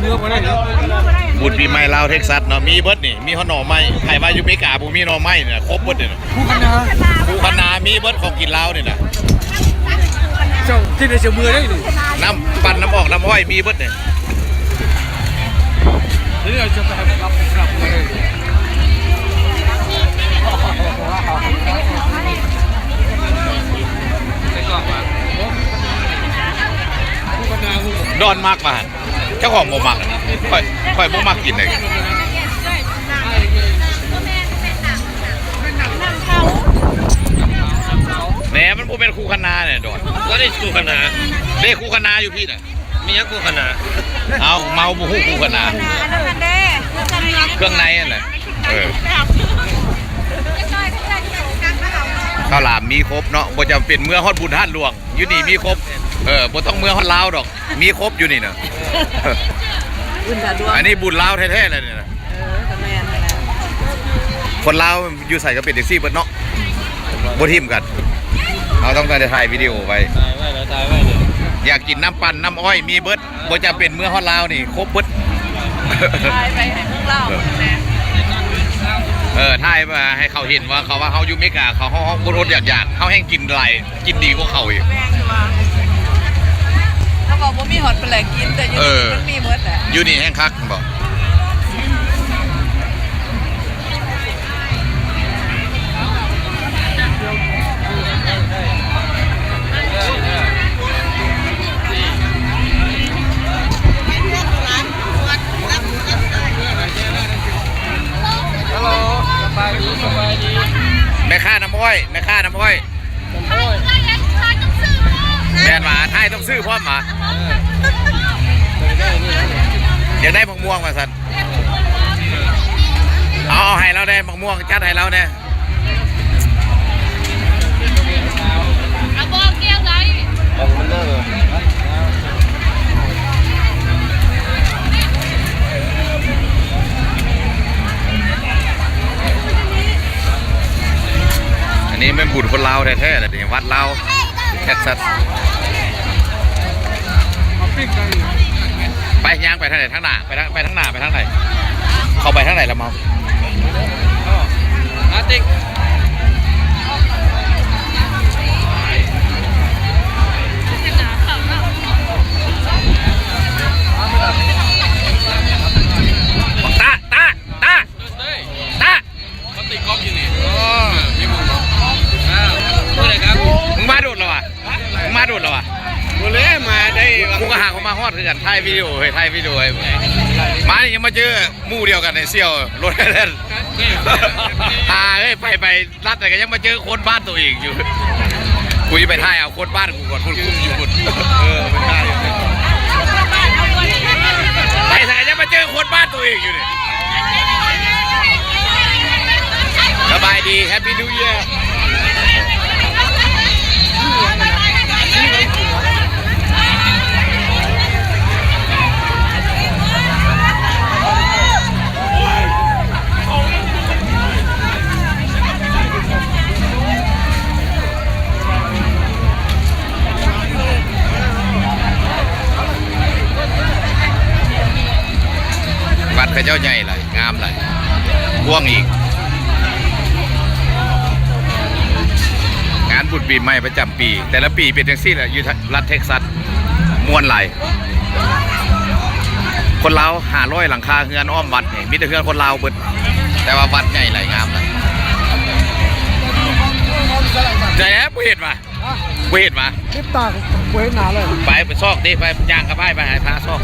เมื่อวันไหนบุญปีใหม่ลาวเท็กซัสเนาะมีเบิร์ดนี่มีข้าวหน่อไม้ไข่มาอยู่เมกาบุมีหน่อไม้เนี่ยครบเบิร์ดเนี่ยคู่คณะมีเบิร์ดของกินลาวเนี่ยนะเจ้าที่ในเชียงเมืองได้หรือน้ำปั่นน้ำออกน้ำอ้อยมีเบิร์ดเนี่ยนี่เราจะไปรับเลยดอนมากมาเจ้าของโมมักค่อยโมมักกินเลยแหนมันพูเป็นคู่คณะเนี่ยดอนก็ได้คู่คณะเด้คู่คณะอยู่พี่น่ะมียังคู่คณะเอาเมาบุหูคู่คณะเครื่องในนั่นแหละข้าวหลามมีครบเนาะบ่จำเป็นเมื่อฮอดบุญท่านหลวงอยู่นี่มีครบบ่ต้องเมื่อฮอดลาวดอกมีครบอยู่นี่เนาะอันนี้บุญลาวแท้ๆเลยเนี่ยคนลาวอยู่ใส่ก็เป็นแท็กซี่เบิดเนาะบ่ทิมกันเราต้องการจะถ่ายวิดีโอไว้อยากกินน้ำปั่นน้ำอ้อยมีเบิดบ่จำเป็นเมื่อฮอดลาวนี่ครบเบิดถ่ายไปให้พวกเราถ่ายมาให้เขาเห็นว่าเขาอยู่เมกาเขาห้องบนรถอยากเขาแห้งกินไรกินดีกว่าเขาอีกเขาบอกว่ามีหอดแปลกกินแต่อยู่นี่มันมีหมดแหละอยู่นี่แห้งคักบอกแม่ค้าน้ำอ้อยแม่ค้าน้ำอ้อยแม่หมาไทยต้องซื้อพร้อมหมาอยากได้มะม่วงมาสันเอาให้เราได้มะม่วงจัดให้เราเนี่ยนี่เป็นบุญคนลาวแท้ๆเลยนี่วัดลาวแท็กซัสไปย่างไปทางไหนทางหน้าไปทางหน้าไปทางไหนเขาไปทางไหนละเมาติ๊กตาติ๊กก๊อกอยู่นี่มึงมาดูดเหรอวะมาดูดเหรอวะกูเลยมาได้กูก็หาเขามาฮอดคือกันถ่ายวิดีโอถ่ายวิดีโอมาเนี่ยยังมาเจอหมู่เดียวกันในเซี่ยวรถเล่นหาไปรัดแต่ก็ยังมาเจอคนบ้านตัวเองอยู่กูจะไปถ่ายเอาคนบ้านกูก่อนคุณคุ้มอยู่คุณไม่ได้ไปแต่ยังมาเจอคนบ้านตัวเองอยู่เนี่ยสบายดีแฮปปี้นิวเยียร์วัดพระเจ้าใหญ่เลยงามเลยกว้างอีกงานบุญปีใหม่ประจำปีแต่ละปีเป็นจังซี่แหละอยู่รัฐเท็กซัสมวนไหลคนลาว500หลังคาเฮือนอ้อมวัดนี่มีแต่เฮือนคนลาวเบิดแต่ว่าวัดใหญ่ไหลงามเลยใจแอบเห็นมาลิปตาเว้นหนาเลยไปซอกดิไปย่างกระบายไปหาพาซอก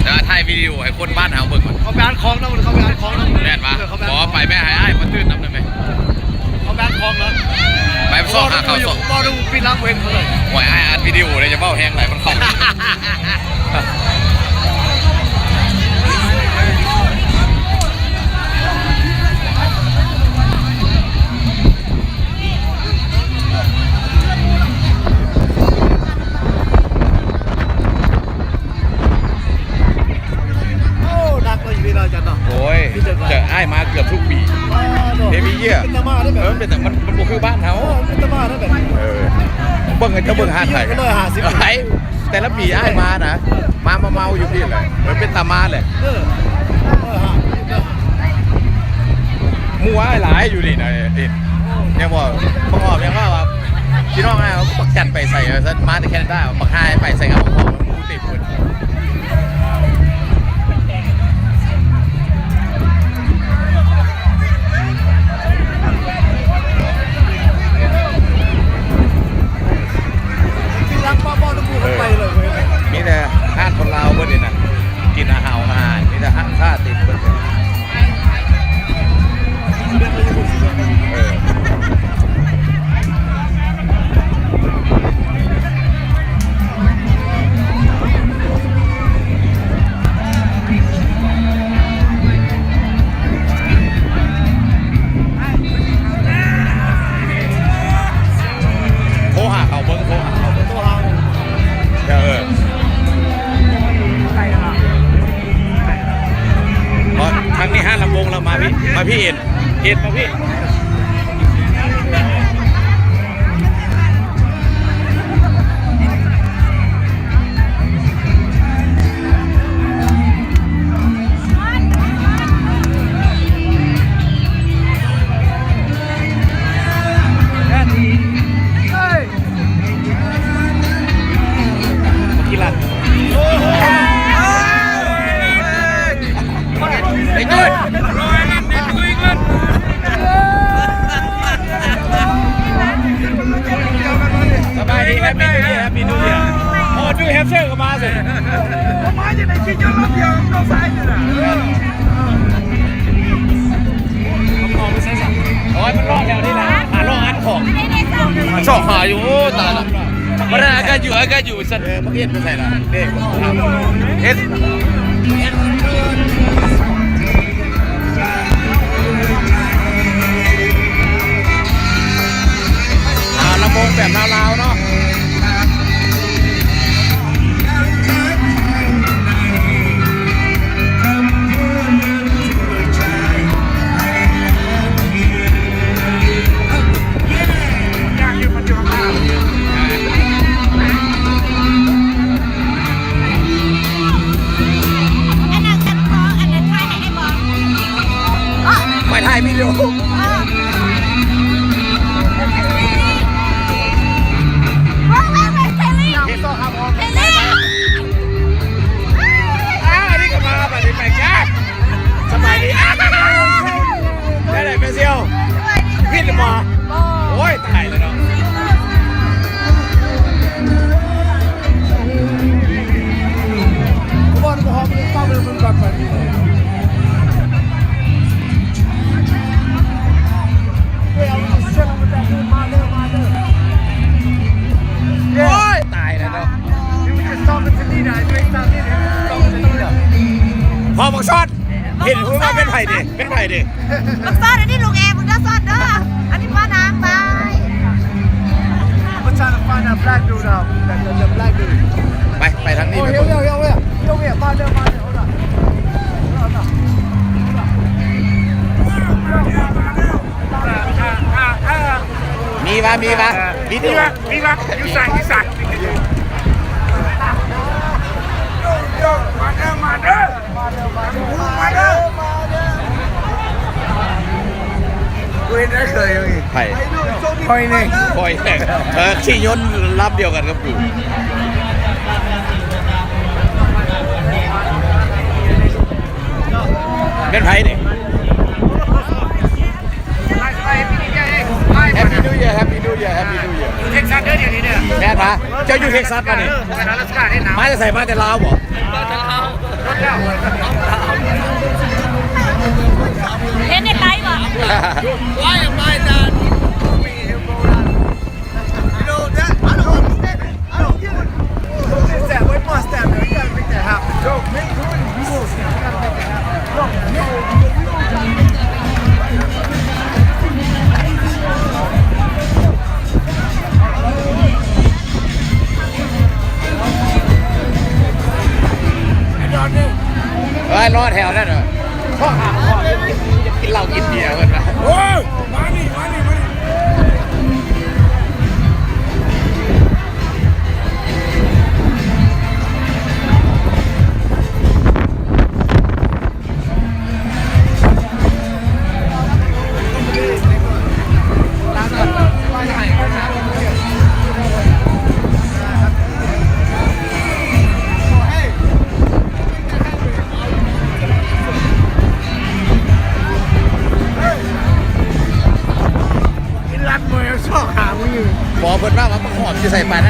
แต่ถ่ายวิดีโอให้คนบ้านเฮาเบิ่งเขาไปอ่านคลองแล้วเขาไปอ่านคลองแล้วแม่นปะขอไปแม่หายมาตื้นน้ำได้ไหมเขาไปอ่านคลองแล้วไปซอกหาเขาซอกบอดูปีนักเว้นเขาเลยหวยอ่านวิดีโอเลยจะเบ้าแห้งไหลมันเข้าจะไอ้มาเกือบทุกปีเดวิเยี่ยเป็นแต่มันบุกคือบ้านเขาเป็นตะมาได้แบบเบิ้งเงินเขาเบิ้งห้าไทยก็เลย50ไอ้ แต่ละปีอ้ายมานะมาเมาอยู่พี่เลยเหมือนเป็นตามาเลยมัวหลายอยู่นี่นะยังบอกพ่อยังว่าพี่น้องไงเขาปักจันไปใส่ซะมาแต่แคนาดาปักไฮไปใส่กับพ่อมูติดคนมีแต่ห้างคนลาวเบิดนี่นะกินอาหารมีแต่ห้างค่าติดเบิดโทรหาเขาเบิ้งโทรหาเขาเบิ้งครั้งนี้5 ลำวงเรามาพี่เอ็นมาพี่กีฬาไอ้จุดสบายดีครับมีดูเดียวโอ้ดูแฮมเชอร์ก็มาสิมาจากไหนคิดจะรับเดียวน้องสายอยู่นะโอ้ยมันรอดแถวนี้แหละรออันของชอบหาอยู่โอ้ตายละมันอาการอยู่สัตว์เมื่อกี้ไปใส่ละเด็กเอ็ดลำวงแบบลาวๆเนาะไปถ่ายวิดีโอพี่จะมาโอ้ยตายเลยเนาะบอลก็หอมมันต้องเป็นแบบนี้โอ้ยตายแล้วเนาะพอบอกช็อตเห็นคุณว่าเป็นไผ่ดิมึงซ่อนอันนี้ลุงแอร์มึงก็ซ่อนเด้ออันนี้พ่อนางไป I'm trying to find that black dude out. The black dude. ไปทางนี้ Oh, ไป here,มาเด้อ hold on. มีปะวิดีโออยู่ใส่มาเด้อกูเห็นได้เคยมั้ย ไผ่ คอยนี่ คอยขี่ยนต์รับเดียวกันกับอยู่เป็นไผ่เนี่ยแฮปปี้นิวเยียร์เท็กซัสเด้อเดี๋ยวนี้เนี่ย แม่นปะเจ้าอยู่เท็กซัสปะเนี่ยมาจะใส่มาแต่ลาวบ่ เห็นในไลฟ์ป่ะ Why am I done? You know that? I don't get it. What's that? Wait, must that, man. You gotta make that happen. Go, make it. You gotta make that happen. Go,รอดแถวนั่นเหรอพ่อหาพ่อจะกินเหล้ากินเบียร์กันนะโอ้ยมานี่ อยู่ใส่ปานนั้น